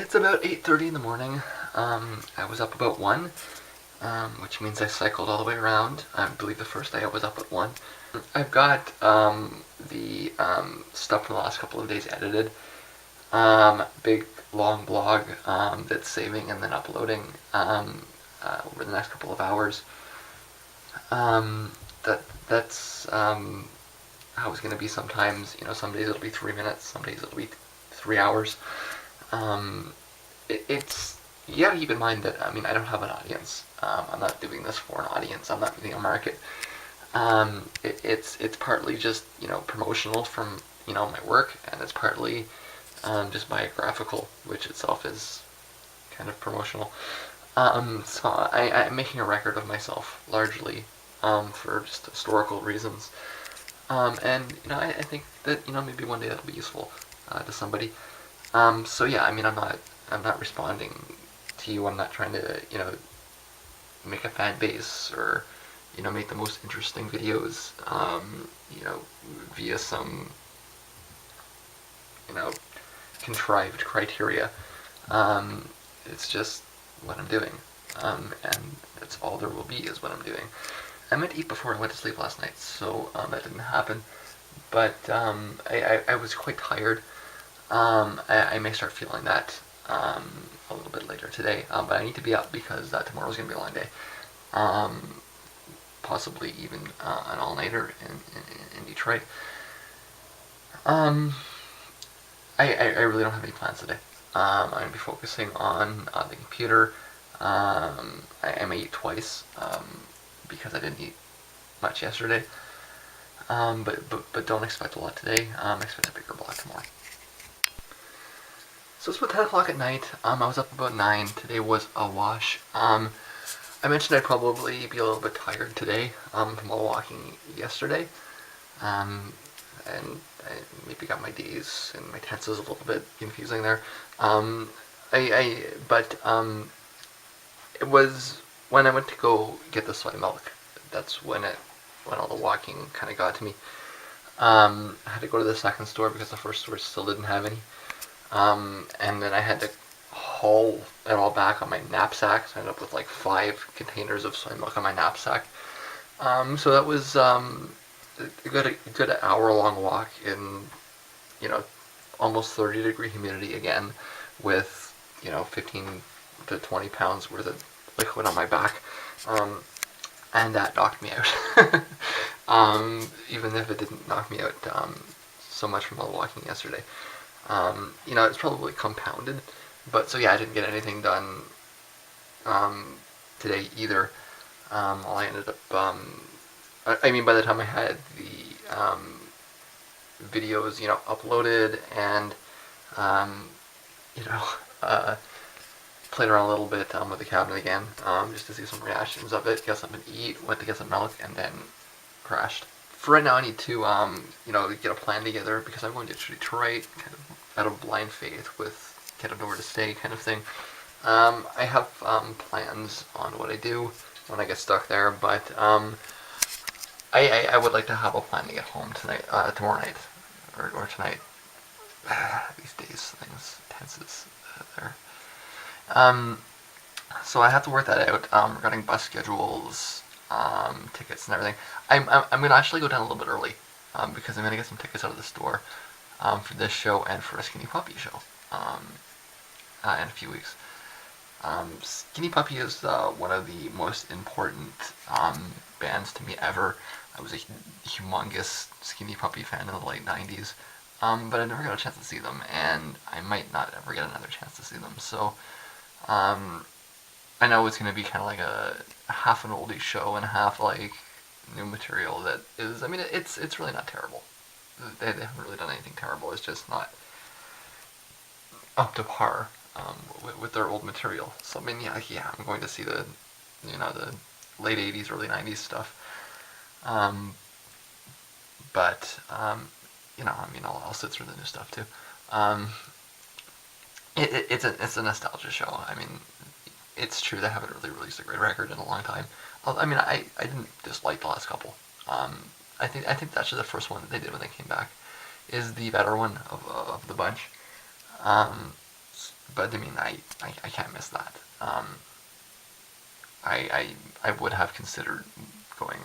It's about 8:30 in the morning. I was up about 1, which means I cycled all the way around. I believe the first day I was up at 1. I've got the stuff from the last couple of days edited. Big long blog that's saving and then uploading over the next couple of hours. That's how it's going to be sometimes. Some days it'll be 3 minutes, some days it'll be 3 hours. It's you gotta keep in mind that I don't have an audience. I'm not doing this for an audience. I'm not doing a market. It's partly just promotional from my work, and it's partly just biographical, which itself is kind of promotional. So I'm making a record of myself largely for just historical reasons. And I think that maybe one day that'll be useful to somebody. So yeah, I'm not responding to you. I'm not trying to make a fan base or make the most interesting videos via some contrived criteria. It's just what I'm doing, and that's all there will be is what I'm doing. I meant to eat before I went to sleep last night, so that didn't happen. But I was quite tired. I may start feeling that a little bit later today, but I need to be up because tomorrow's going to be a long day. Possibly even an all-nighter in Detroit. I really don't have any plans today. I'm going to be focusing on the computer. I may eat twice because I didn't eat much yesterday. But don't expect a lot today. Expect a bigger block tomorrow. So it's about 10 o'clock at night. I was up about 9. Today was a wash. I mentioned I'd probably be a little bit tired today from all walking yesterday. And I maybe got my days and my tenses a little bit confusing there. But it was when I went to go get the soy milk. That's when all the walking kind of got to me. I had to go to the second store because the first store still didn't have any. And then I had to haul it all back on my knapsack. So I ended up with like 5 containers of soy milk on my knapsack. So that was a good hour-long walk in, almost 30-degree humidity again, with 15 to 20 pounds worth of liquid on my back, and that knocked me out. Even if it didn't knock me out so much from all the walking yesterday. It's probably compounded, but so yeah, I didn't get anything done today either. I ended up, by the time I had the videos, uploaded and, played around a little bit with the cabinet again, just to see some reactions of it, get something to eat, went to get some milk, and then crashed. For right now, I need to, get a plan together because I'm going to Detroit, kind of out of blind faith with kind of nowhere to stay kind of thing. I have plans on what I do when I get stuck there, but I would like to have a plan to get home tonight, tomorrow night, or tonight. These days, things, tenses there. So I have to work that out regarding bus schedules, tickets and everything. I'm going to actually go down a little bit early because I'm going to get some tickets out of the store for this show and for a Skinny Puppy show in a few weeks. Skinny Puppy is one of the most important bands to me ever. I was a humongous Skinny Puppy fan in the late 90s, but I never got a chance to see them, and I might not ever get another chance to see them. So I know it's going to be kind of like a half an oldie show and half like new material that is, it's really not terrible. They haven't really done anything terrible. It's just not up to par with their old material. So yeah, I'm going to see the the late 80s, early 90s stuff. But I'll sit through the new stuff too. It's a nostalgia show. It's true they haven't really released a great record in a long time. I didn't dislike the last couple. I think actually the first one that they did when they came back is the better one of the bunch. but I mean, I can't miss that. I would have considered going.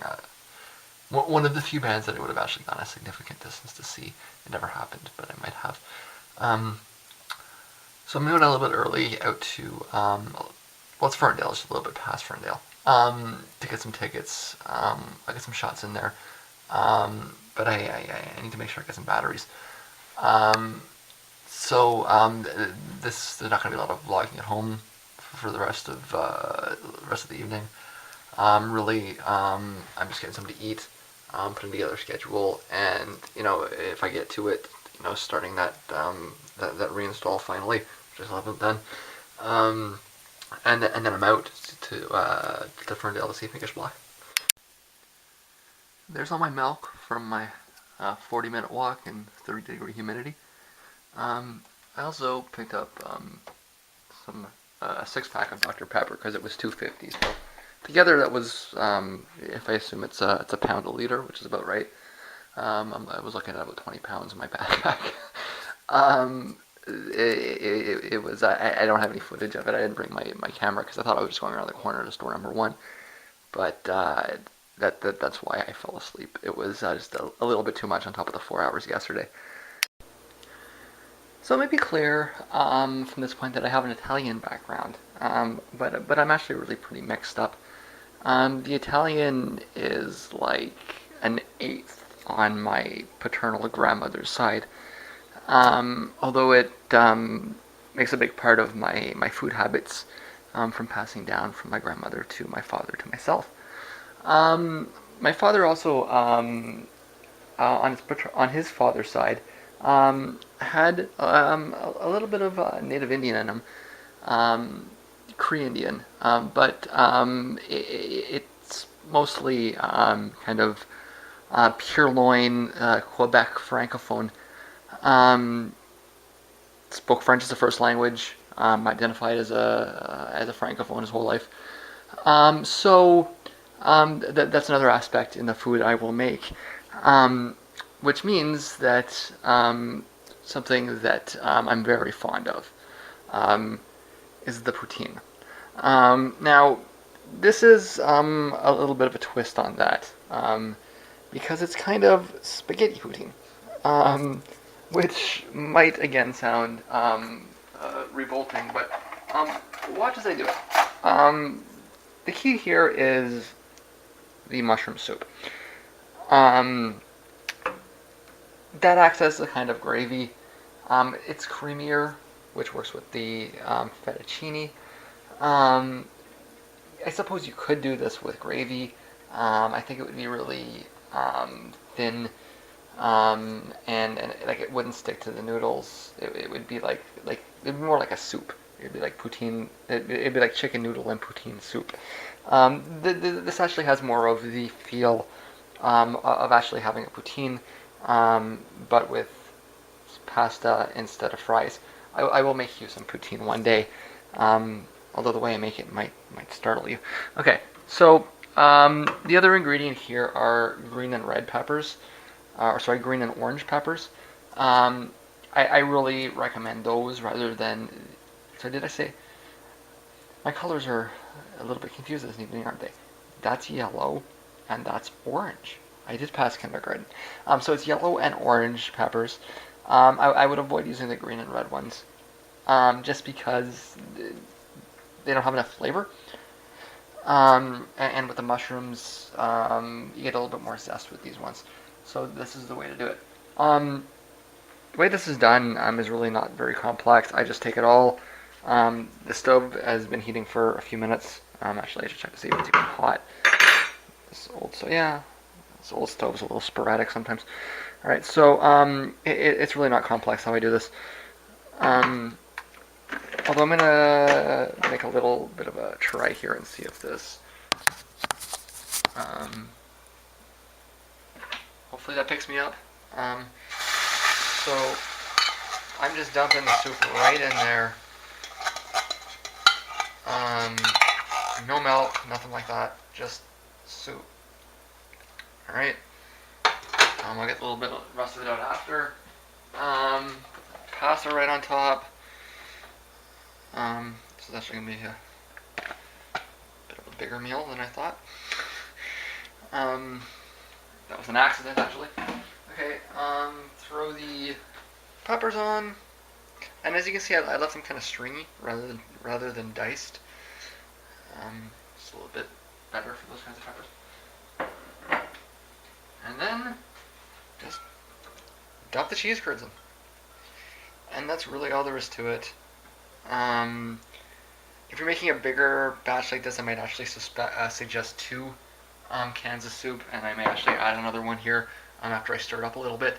One of the few bands that I would have actually gone a significant distance to see. It never happened, but I might have. Um, so I'm moving a little bit early out to well, it's Ferndale, just a little bit past Ferndale, to get some tickets. I get some shots in there, but I need to make sure I get some batteries. Um, so there's not going to be a lot of vlogging at home for the rest of the evening. Really, I'm just getting something to eat, putting together a schedule, and if I get to it, starting that reinstall finally, which I haven't done, and then I'm out to Ferndale to see Pinkish Black. There's all my milk from my 40-minute walk in 30-degree humidity. I also picked up some a 6-pack of Dr. Pepper because it was $2.50. So together that was, if I assume it's a pound a liter, which is about right. I was looking at about 20 pounds in my backpack. It was. I don't have any footage of it. I didn't bring my camera because I thought I was just going around the corner to store number one. But that's why I fell asleep. It was just a little bit too much on top of the 4 hours yesterday. So it may be clear from this point that I have an Italian background, but I'm actually really pretty mixed up. The Italian is like an eighth on my paternal grandmother's side, although it makes a big part of my food habits from passing down from my grandmother to my father to myself. My father also, on his father's side, had a little bit of Native Indian in him, Cree Indian, but it's mostly kind of pure loin Quebec francophone. Spoke French as a first language. Identified as a francophone his whole life. That's another aspect in the food I will make, which means that something that I'm very fond of is the poutine. Now, this is a little bit of a twist on that, because it's kind of spaghetti poutine, which might again sound revolting, but watch as I do it. The key here is the mushroom soup. That acts as a kind of gravy. It's creamier, which works with the fettuccine. I suppose you could do this with gravy. I think it would be really thin, and like it wouldn't stick to the noodles. It would be like it'd be more like a soup. It'd be like poutine. It'd be like chicken noodle and poutine soup. This actually has more of the feel of actually having a poutine, but with pasta instead of fries. I will make you some poutine one day, although the way I make it might startle you. Okay, so the other ingredient here are green and red peppers, green and orange peppers. I really recommend those rather than. So did I say? My colors are a little bit confused this evening, aren't they? That's yellow, and that's orange. I did pass kindergarten. So it's yellow and orange peppers. I would avoid using the green and red ones, just because they don't have enough flavor. And with the mushrooms, you get a little bit more zest with these ones. So this is the way to do it. The way this is done is really not very complex. I just take it all. The stove has been heating for a few minutes. Actually, I should check to see if it's even hot. This old stove's a little sporadic sometimes. All right, so it's really not complex how I do this. Although I'm gonna make a little bit of a try here and see if this. Hopefully that picks me up. So I'm just dumping the soup right in there. No milk, nothing like that, just soup. Alright. I'll get a little bit of the rest of it out after. Pasta right on top. This is actually going to be a bit of a bigger meal than I thought. That was an accident, actually. Okay, throw the peppers on. And as you can see, I left them kind of stringy rather than diced. Just a little bit better for those kinds of peppers. And then just dump the cheese curds in. And that's really all there is to it. If you're making a bigger batch like this, I might actually suggest 2 cans of soup, and I may actually add another one here after I stir it up a little bit.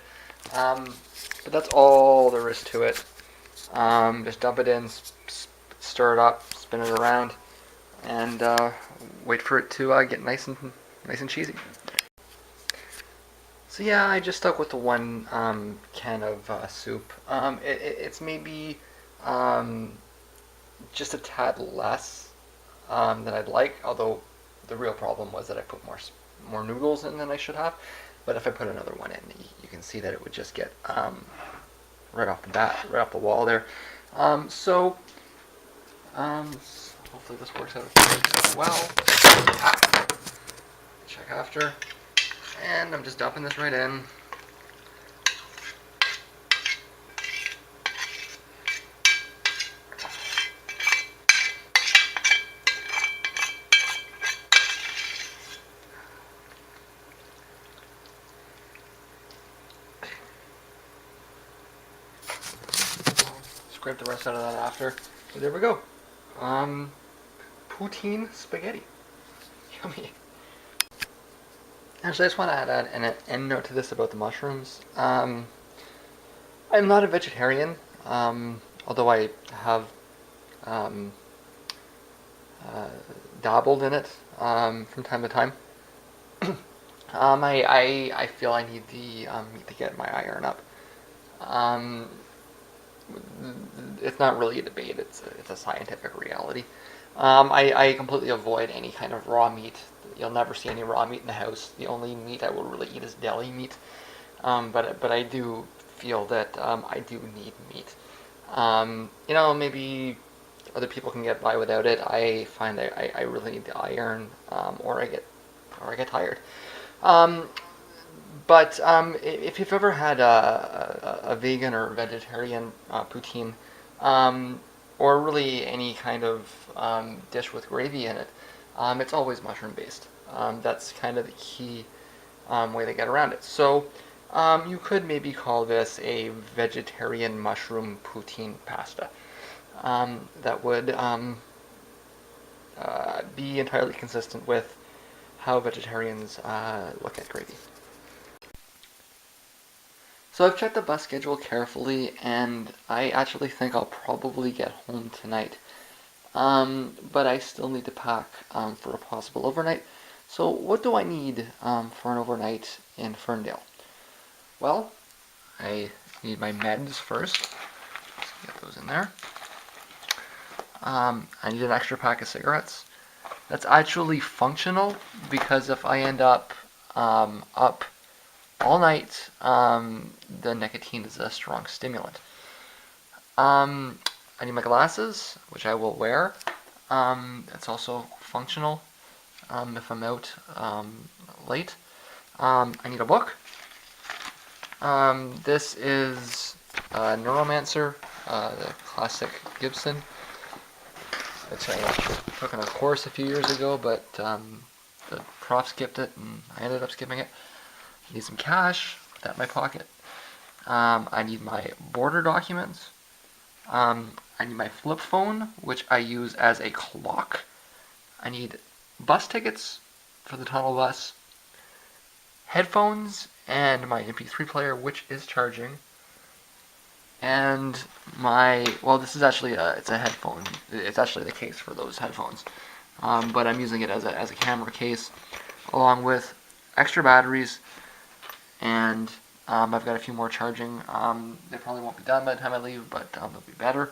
But that's all there is to it. Just dump it in, stir it up, spin it around, and wait for it to get nice and cheesy. So yeah, I just stuck with the 1 can of soup. It's maybe just a tad less than I'd like, although the real problem was that I put more noodles in than I should have. But if I put another one in, you can see that it would just get right off the bat, right off the wall there. So hopefully this works out well. Check after. And I'm just dumping this right in. Scrape the rest out of that after. So there we go. Poutine spaghetti. Yummy. Actually, I just want to add an end note to this about the mushrooms. I'm not a vegetarian, although I have dabbled in it from time to time. I feel I need the meat to get my iron up. It's not really a debate; it's a scientific reality. I completely avoid any kind of raw meat. You'll never see any raw meat in the house. The only meat I will really eat is deli meat. But I do feel that I do need meat. Maybe other people can get by without it. I find I really need the iron, or I get tired. But if you've ever had a vegan or vegetarian poutine, or really any kind of dish with gravy in it, it's always mushroom based. That's kind of the key way to get around it. So you could maybe call this a vegetarian mushroom poutine pasta. That would be entirely consistent with how vegetarians look at gravy. So I've checked the bus schedule carefully, and I actually think I'll probably get home tonight. But I still need to pack for a possible overnight. So what do I need for an overnight in Ferndale? Well, I need my meds first. Let's get those in there. I need an extra pack of cigarettes. That's actually functional, because if I end up up all night, the nicotine is a strong stimulant. I need my glasses, which I will wear. It's also functional if I'm out late. I need a book. This is Neuromancer, the classic Gibson. Which I took on a course a few years ago, but the prof skipped it, and I ended up skipping it. I need some cash, put that in my pocket. I need my border documents. I need my flip phone, which I use as a clock. I need bus tickets for the tunnel bus, headphones, and my MP3 player, which is charging. And this is actually it's a headphone. It's actually the case for those headphones. But I'm using it as a camera case, along with extra batteries, and I've got a few more charging. They probably won't be done by the time I leave, but they'll be better.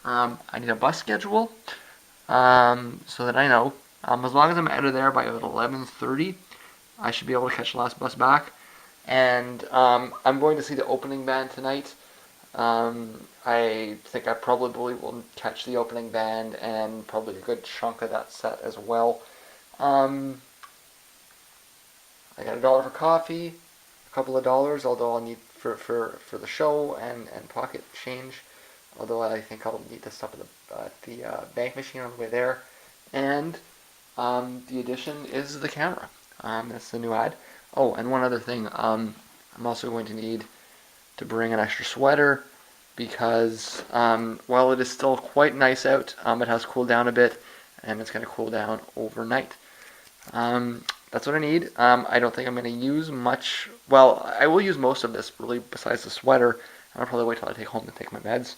I need a bus schedule, so that I know. As long as I'm out of there by about 11:30, I should be able to catch the last bus back. And I'm going to see the opening band tonight. I think I probably will catch the opening band and probably a good chunk of that set as well. Um, I got $1 for coffee, a couple of dollars, although I'll need for the show and pocket change. Although I think I'll need to stop at the bank machine on the way there. And the addition is the camera. That's the new ad. Oh, and one other thing. I'm also going to need to bring an extra sweater because while it is still quite nice out, it has cooled down a bit, and it's going to cool down overnight. That's what I need. I don't think I'm going to use much. Well, I will use most of this, really, besides the sweater. I'll probably wait till I take home to take my meds.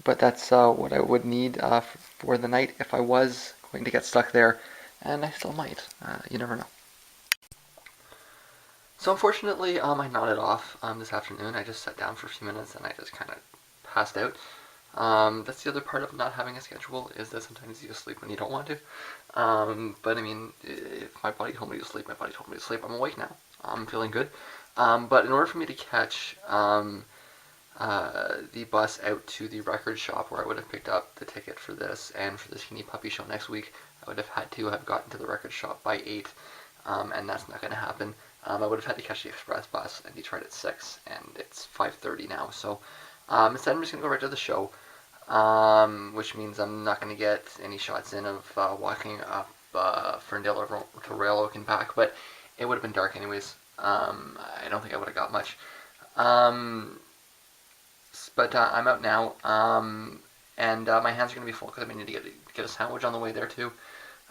But that's what I would need for the night if I was going to get stuck there, and I still might. You never know. So unfortunately, I nodded off this afternoon. I just sat down for a few minutes and I just kind of passed out. That's the other part of not having a schedule, is that sometimes you just sleep when you don't want to. But I mean, if my body told me to sleep, my body told me to sleep. I'm awake now. I'm feeling good. But in order for me to catch the bus out to the record shop where I would have picked up the ticket for this and for the Teeny Puppy show next week, I would have had to have gotten to the record shop by 8, and that's not going to happen. I would have had to catch the express bus in Detroit at 6, and it's 5:30 now. So instead, I'm just going to go right to the show, which means I'm not going to get any shots in of walking up Ferndale to Rail Oak and back, but it would have been dark anyways. I don't think I would have got much. But I'm out now, and my hands are going to be full because I'm going to need to get a sandwich on the way there too.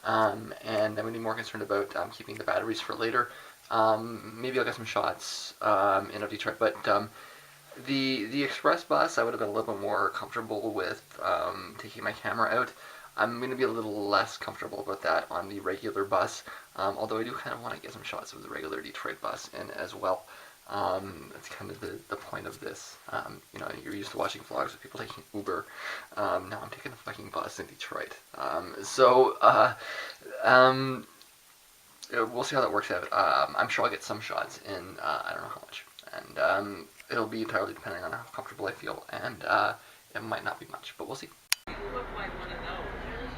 And I'm going to be more concerned about keeping the batteries for later. Maybe I'll get some shots in of Detroit, but the express bus I would have been a little bit more comfortable with taking my camera out. I'm going to be a little less comfortable about that on the regular bus, although I do kind of want to get some shots of the regular Detroit bus in as well. That's kind of the point of this. You're used to watching vlogs of people taking Uber. Now I'm taking a fucking bus in Detroit. We'll see how that works out. I'm sure I'll get some shots in, I don't know how much. And it'll be entirely depending on how comfortable I feel. And it might not be much, but we'll see.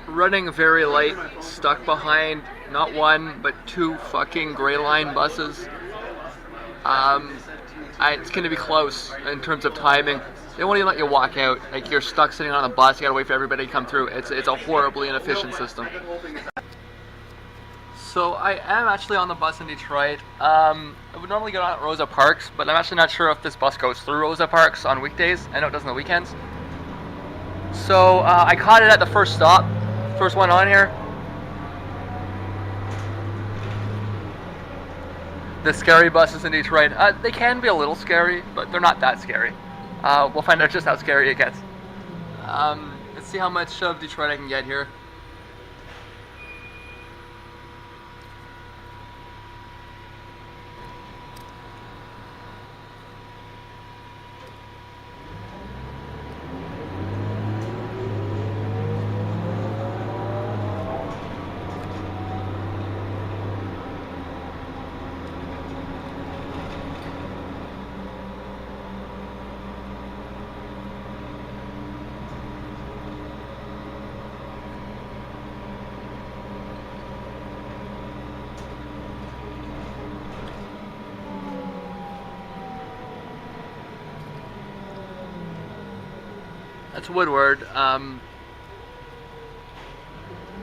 Running very late, stuck behind not one, but 2 fucking Gray Line buses. It's going to be close in terms of timing. They won't even let you walk out. Like, you're stuck sitting on a bus, you gotta wait for everybody to come through. It's a horribly inefficient system. So I am actually on the bus in Detroit. I would normally get on at Rosa Parks, but I'm actually not sure if this bus goes through Rosa Parks on weekdays. I know it does on the weekends. So I caught it at the first stop, first one on here. The scary buses in Detroit, they can be a little scary, but they're not that scary. We'll find out just how scary it gets. Let's see how much of Detroit I can get here. That's Woodward.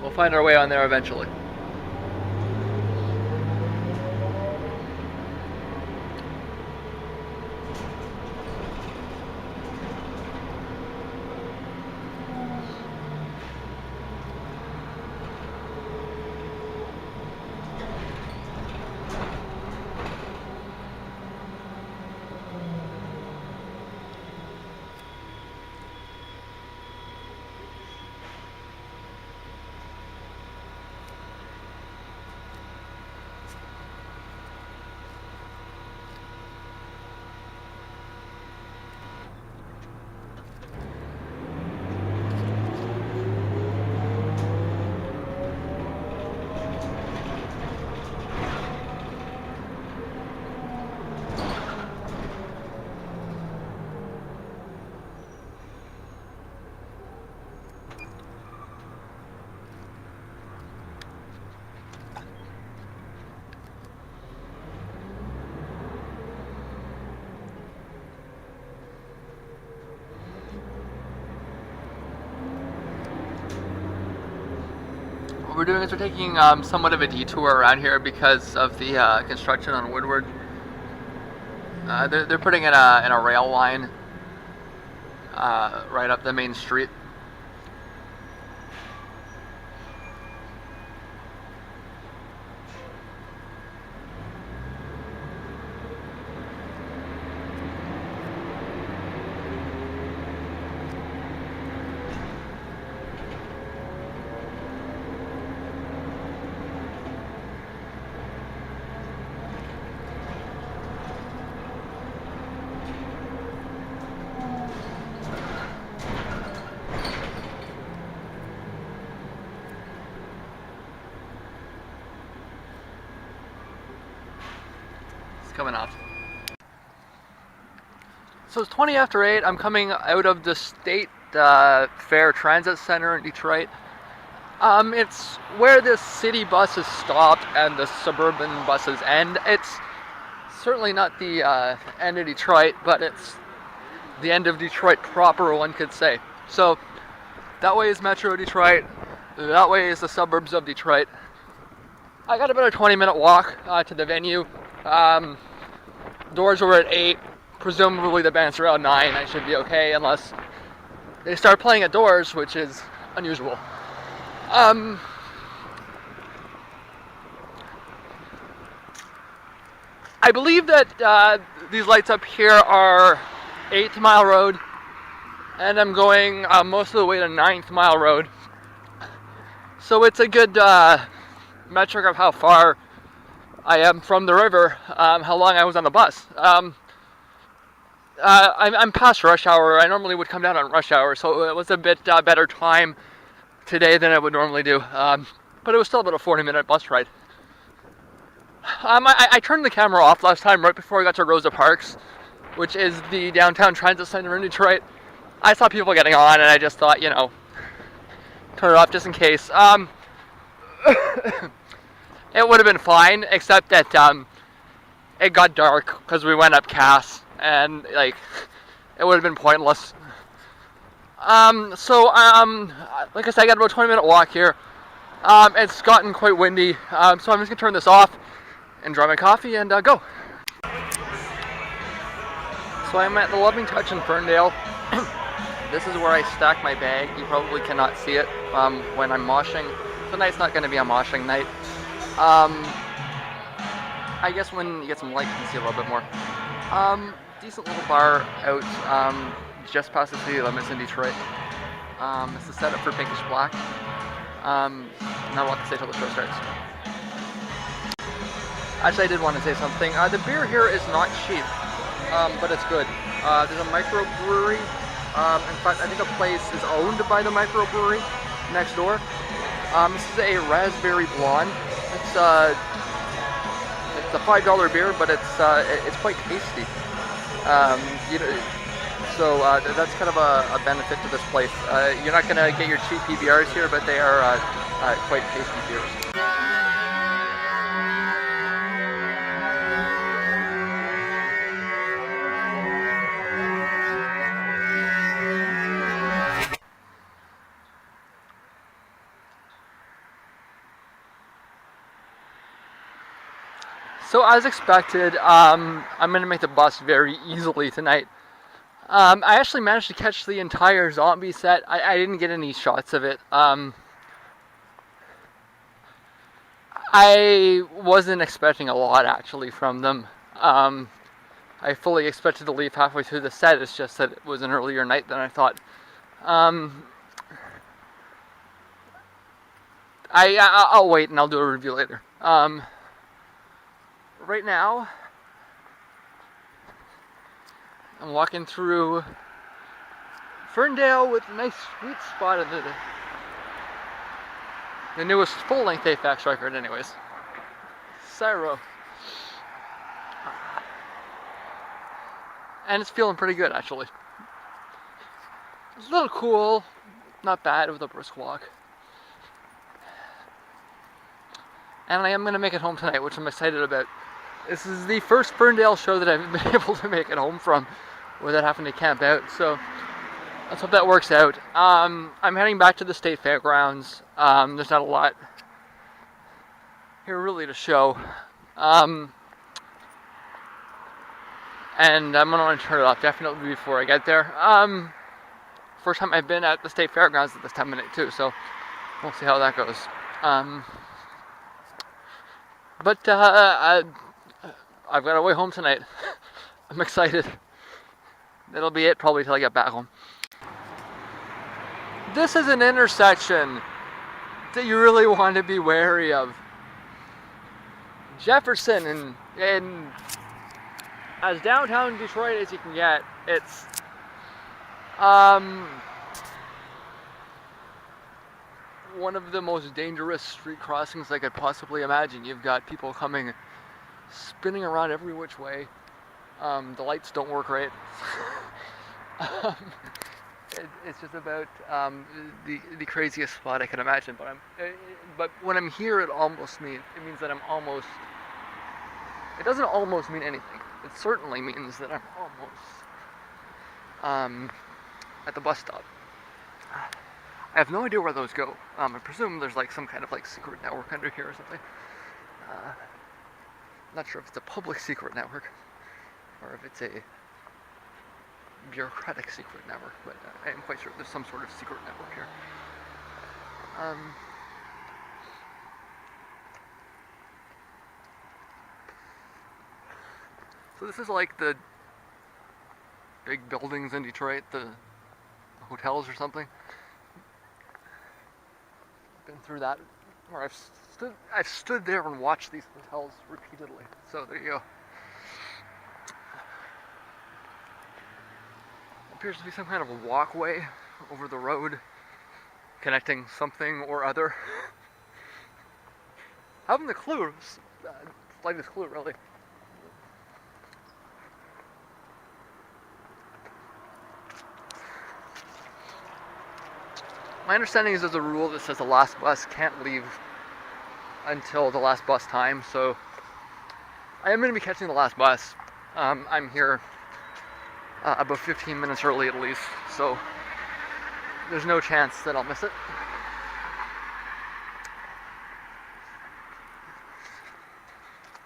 We'll find our way on there eventually. we're doing is we're taking somewhat of a detour around here because of the construction on Woodward. They're putting in a rail line right up the main street. Coming out. So it's 20 after 8. I'm coming out of the State Fair Transit Center in Detroit. It's where the city buses stopped and the suburban buses end. It's certainly not the end of Detroit, but it's the end of Detroit proper, one could say. So that way is Metro Detroit. That way is the suburbs of Detroit. I got about a 20-minute walk to the venue. Doors were at 8. Presumably the band's around 9. I should be okay unless they start playing at doors, which is unusual. I believe that these lights up here are 8th Mile Road, and I'm going most of the way to 9th Mile Road. So it's a good metric of how far I am from the river, how long I was on the bus. I'm past rush hour. I normally would come down on rush hour, so it was a bit better time today than I would normally do. But it was still about a 40-minute bus ride. I turned the camera off last time right before I got to Rosa Parks, which is the downtown transit center in Detroit. I saw people getting on, and I just thought, turn it off just in case. It would have been fine, except that it got dark because we went up Cass, and it would have been pointless. Like I said, I got about a 20-minute walk here. It's gotten quite windy, so I'm just gonna turn this off, enjoy my coffee, and go. So I'm at the Loving Touch in Ferndale. This is where I stack my bag. You probably cannot see it when I'm moshing. Tonight's not going to be a moshing night. I guess when you get some light, you can see a little bit more. Decent little bar out just past the city limits in Detroit. It's a setup for Pinkish Black. Not a lot to say till the show starts. Actually, I did want to say something. The beer here is not cheap, but it's good. There's a microbrewery. In fact, I think a place is owned by the microbrewery next door. This is a raspberry blonde. It's a $5 beer, but it's quite tasty. So that's kind of a benefit to this place. You're not going to get your cheap PBRs here, but they are quite tasty beers. So as expected, I'm going to make the bus very easily tonight. I actually managed to catch the entire zombie set. I didn't get any shots of it. I wasn't expecting a lot actually from them. I fully expected to leave halfway through the set. It's just that it was an earlier night than I thought. I'll wait and I'll do a review later. Right now, I'm walking through Ferndale with a nice sweet spot of the newest full-length Aphex record anyways. Cyro. And it's feeling pretty good actually. It's a little cool, not bad with a brisk walk. And I am going to make it home tonight, which I'm excited about. This is the first Ferndale show that I've been able to make it home from without having to camp out, so let's hope that works out. I'm heading back to the State Fairgrounds. There's not a lot here really to show. And I'm going to turn it off definitely before I get there. First time I've been at the state fairgrounds at this time of night too, so we'll see how that goes. But I've got a way home tonight. I'm excited. That'll be it probably till I get back home. This is an intersection that you really want to be wary of. Jefferson and as downtown Detroit as you can get, it's one of the most dangerous street crossings I could possibly imagine. You've got people coming, spinning around every which way. The lights don't work right. It's just about the craziest spot I can imagine. But when I'm here, it means that I'm almost. It doesn't almost mean anything. It certainly means that I'm almost at the bus stop. I have no idea where those go. I presume there's like some kind of like secret network under here or something. Not sure if it's a public secret network or if it's a bureaucratic secret network, but I am quite sure there's some sort of secret network here. So this is like the big buildings in Detroit, the hotels or something. Been through that, or I've stood there and watched these hotels repeatedly. So there you go. Appears to be some kind of a walkway over the road connecting something or other. Haven't the clue, slightest clue really. My understanding is there's a rule that says the last bus can't leave until the last bus time, so I am going to be catching the last bus. I'm here about 15 minutes early at least, so there's no chance that I'll miss it.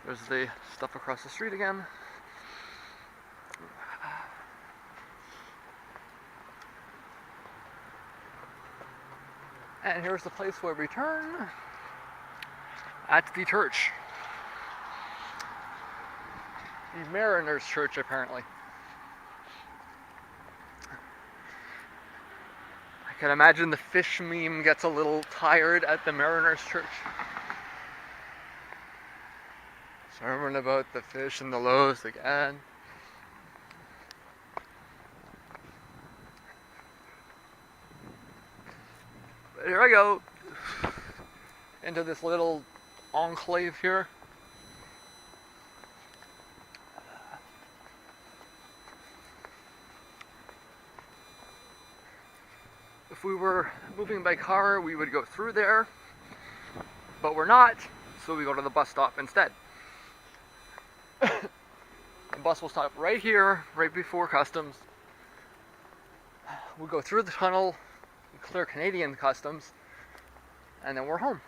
There's the stuff across the street again. And here's the place where we turn at the church. The Mariners Church, apparently. I can imagine the fish meme gets a little tired at the Mariners Church. Sermon about the fish and the loaves again. But here I go into this little enclave here. If we were moving by car, we would go through there, but we're not, so we go to the bus stop instead. The bus will stop right here, right before customs. We'll go through the tunnel, clear Canadian customs, and then we're home.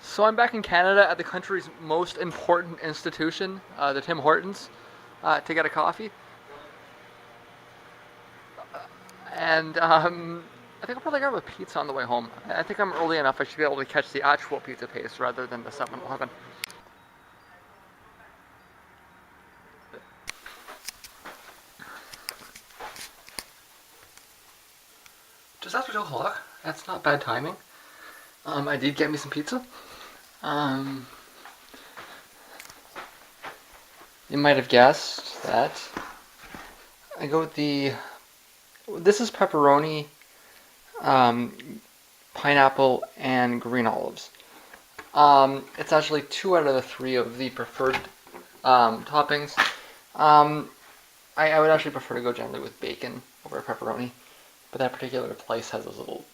So I'm back in Canada at the country's most important institution, the Tim Hortons, to get a coffee. And I think I'll probably grab a pizza on the way home. I think I'm early enough I should be able to catch the actual pizza place rather than the 7-Eleven. That's not bad timing. I did get me some pizza. Um, you might have guessed that I go with the. This is pepperoni, um, pineapple, and green olives. It's actually 2 out of the 3 of the preferred toppings. Um, I would actually prefer to go generally with bacon over pepperoni, but that particular place has those little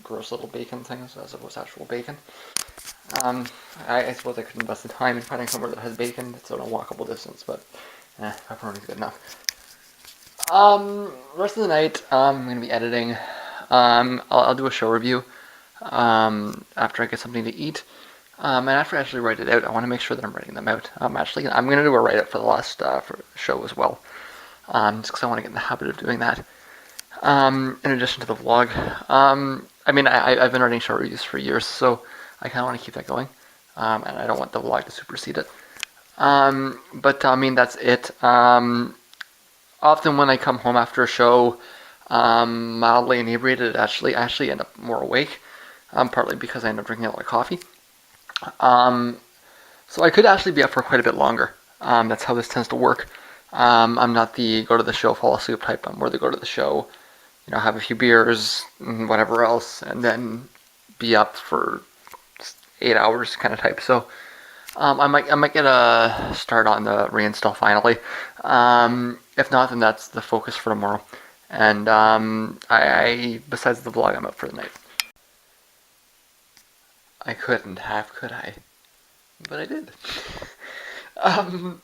gross little bacon things as opposed to actual bacon. Um, I suppose I could invest the time in finding somewhere that has bacon that's on a walkable distance, but pepperoni's good enough. Rest of the night, I'm gonna be editing. I'll do a show review after I get something to eat. And after I actually write it out, I want to make sure that I'm writing them out. I'm going to do a write-up for the last for show as well, just because I want to get in the habit of doing that. In addition to the vlog, I've been writing show reviews for years, so I kind of want to keep that going, and I don't want the vlog to supersede it. But that's it. Often when I come home after a show, mildly inebriated, I actually end up more awake, partly because I end up drinking a lot of coffee. Um, so I could actually be up for quite a bit longer. That's how this tends to work. I'm not the go to the show, fall asleep type. I'm more the go to the show, have a few beers, whatever else, and then be up for 8 hours kind of type. So I might get a start on the reinstall finally. If not, then that's the focus for tomorrow. And besides the vlog, I'm up for the night. I couldn't have, could I? But I did. um,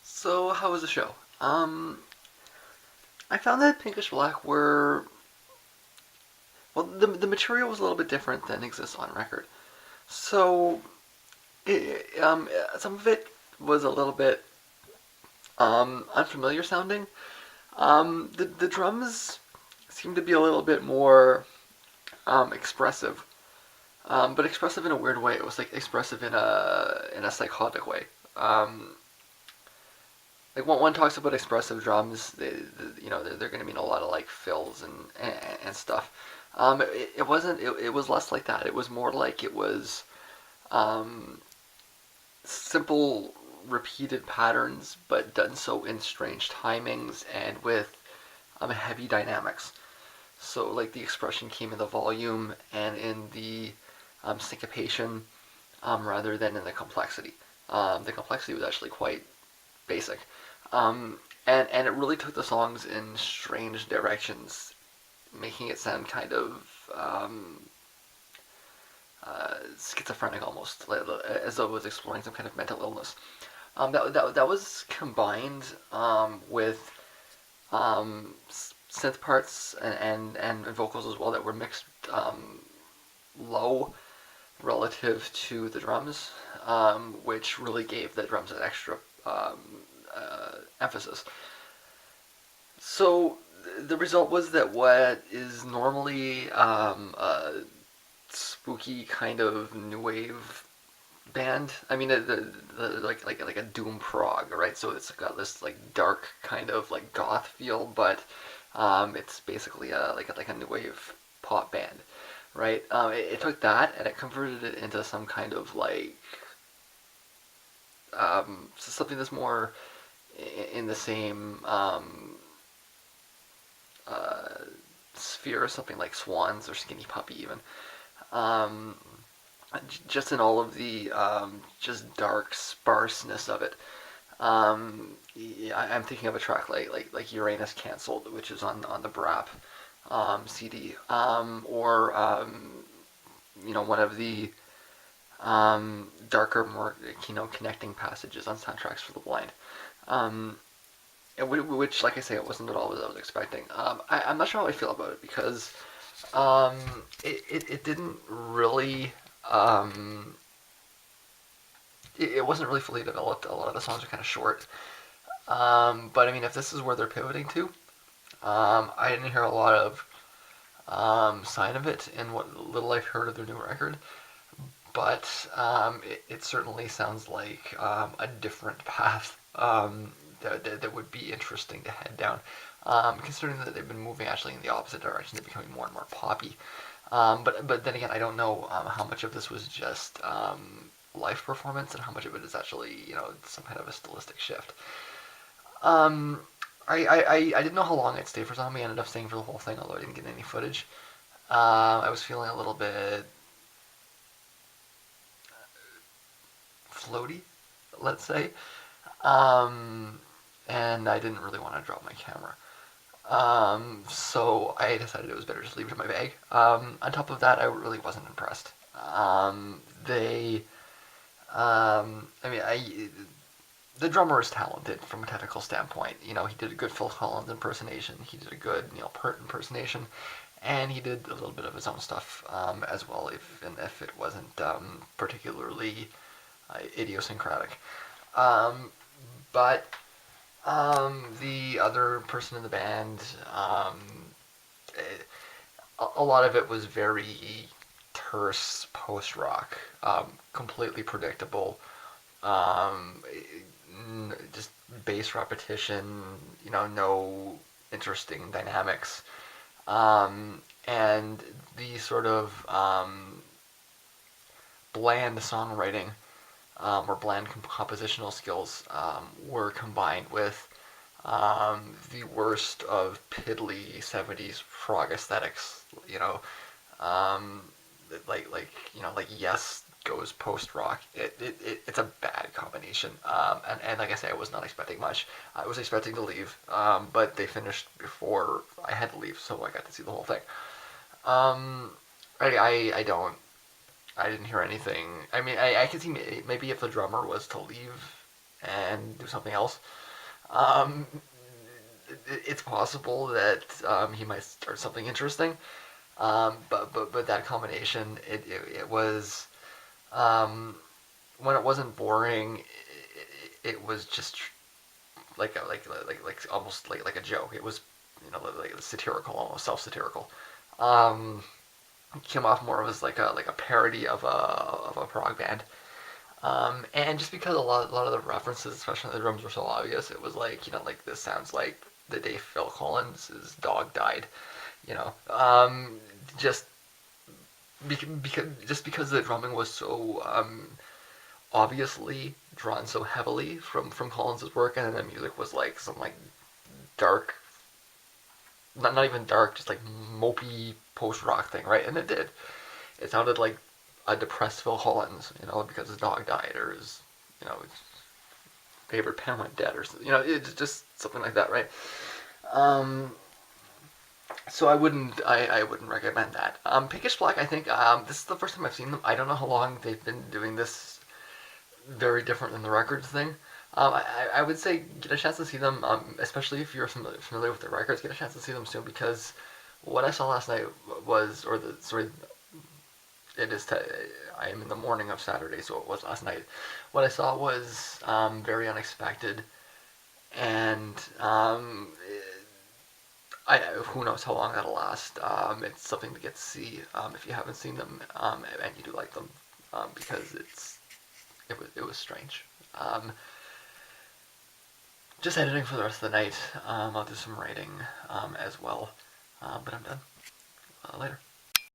so how was the show? I found that Pinkish Black were the material was a little bit different than exists on record. So some of it was a little bit unfamiliar sounding. The drums seemed to be a little bit more expressive, but expressive in a weird way. It was like expressive in a psychotic way. Like one talks about expressive drums, they're going to mean a lot of like fills and stuff. It wasn't. It was less like that. It was more like it was um, simple repeated patterns, but done so in strange timings and with heavy dynamics. So like the expression came in the volume and in the syncopation rather than in the complexity. The complexity was actually quite basic. And it really took the songs in strange directions, making it sound kind of schizophrenic almost, as though it was exploring some kind of mental illness. That was combined with synth parts and vocals as well that were mixed low relative to the drums, which really gave the drums an extra emphasis. So the result was that what is normally a spooky kind of new wave band. I mean, like a doom prog, right? So it's got this like dark kind of like goth feel, but it's basically like a new wave pop band, right? It took that and it converted it into some kind of like something that's more in the same sphere, something like Swans or Skinny Puppy, even. Um, just in all of the just dark sparseness of it. Yeah, I'm thinking of a track like Uranus Cancelled, which is on the Brap CD, or one of the darker, more connecting passages on Soundtracks for the Blind. Um, which, like I say, it wasn't at all what I was expecting. I'm not sure how I feel about it because um, it didn't really. It wasn't really fully developed. A lot of the songs are kind of short. But I mean, if this is where they're pivoting to, I didn't hear a lot of sign of it in what little I've heard of their new record. But it certainly sounds like a different path that would be interesting to head down. Considering that they've been moving actually in the opposite direction, they're becoming more and more poppy. But then again, I don't know how much of this was just live performance and how much of it is actually some kind of a stylistic shift. Um, I didn't know how long I'd stay for Zombie. I ended up staying for the whole thing, although I didn't get any footage. I was feeling a little bit floaty, let's say, um, and I didn't really want to drop my camera. So I decided it was better just leave it in my bag. On top of that, I really wasn't impressed. I mean, the drummer is talented from a technical standpoint. He did a good Phil Collins impersonation. He did a good Neil Peart impersonation, and he did a little bit of his own stuff as well, if it wasn't particularly idiosyncratic. Um, but the other person in the band, a lot of it was very terse post rock, completely predictable. Um, just bass repetition, no interesting dynamics. And the sort of bland songwriting or bland compositional skills were combined with the worst of piddly 70s prog aesthetics. Um, like Yes goes post rock. It's a bad combination. And like I say, I was not expecting much. I was expecting to leave, but they finished before I had to leave, so I got to see the whole thing. Um, I don't. I didn't hear anything. I mean, I could see maybe if the drummer was to leave and do something else, um, it's possible that he might start something interesting. But that combination, it was when it wasn't boring, it was just almost like a joke. It was like satirical, almost self-satirical. Um, it came off more as like a parody of a prog band. And just because a lot of the references, especially the drums, were so obvious, it was like like this sounds like the day Phil Collins' dog died. You know, just because the drumming was so obviously drawn so heavily from Collins's work, and then the music was like some like dark, not even dark, just like mopey post rock thing, right? And it did. It sounded like a depressed Phil Collins, because his dog died or his favorite pen went dead or something. It's just something like that, right? Um, so I wouldn't recommend that. Pinkish Black, I think this is the first time I've seen them. I don't know how long they've been doing this. Very different than the records thing. I would say get a chance to see them, especially if you're familiar with the records. Get a chance to see them soon because what I saw last night was, or the sorry, it is. I am in the morning of Saturday, so it was last night. What I saw was very unexpected, and who knows how long that'll last. It's something to get to see if you haven't seen them and you do like them because it was strange. Um, just editing for the rest of the night. I'll do some writing as well, but I'm done. Later.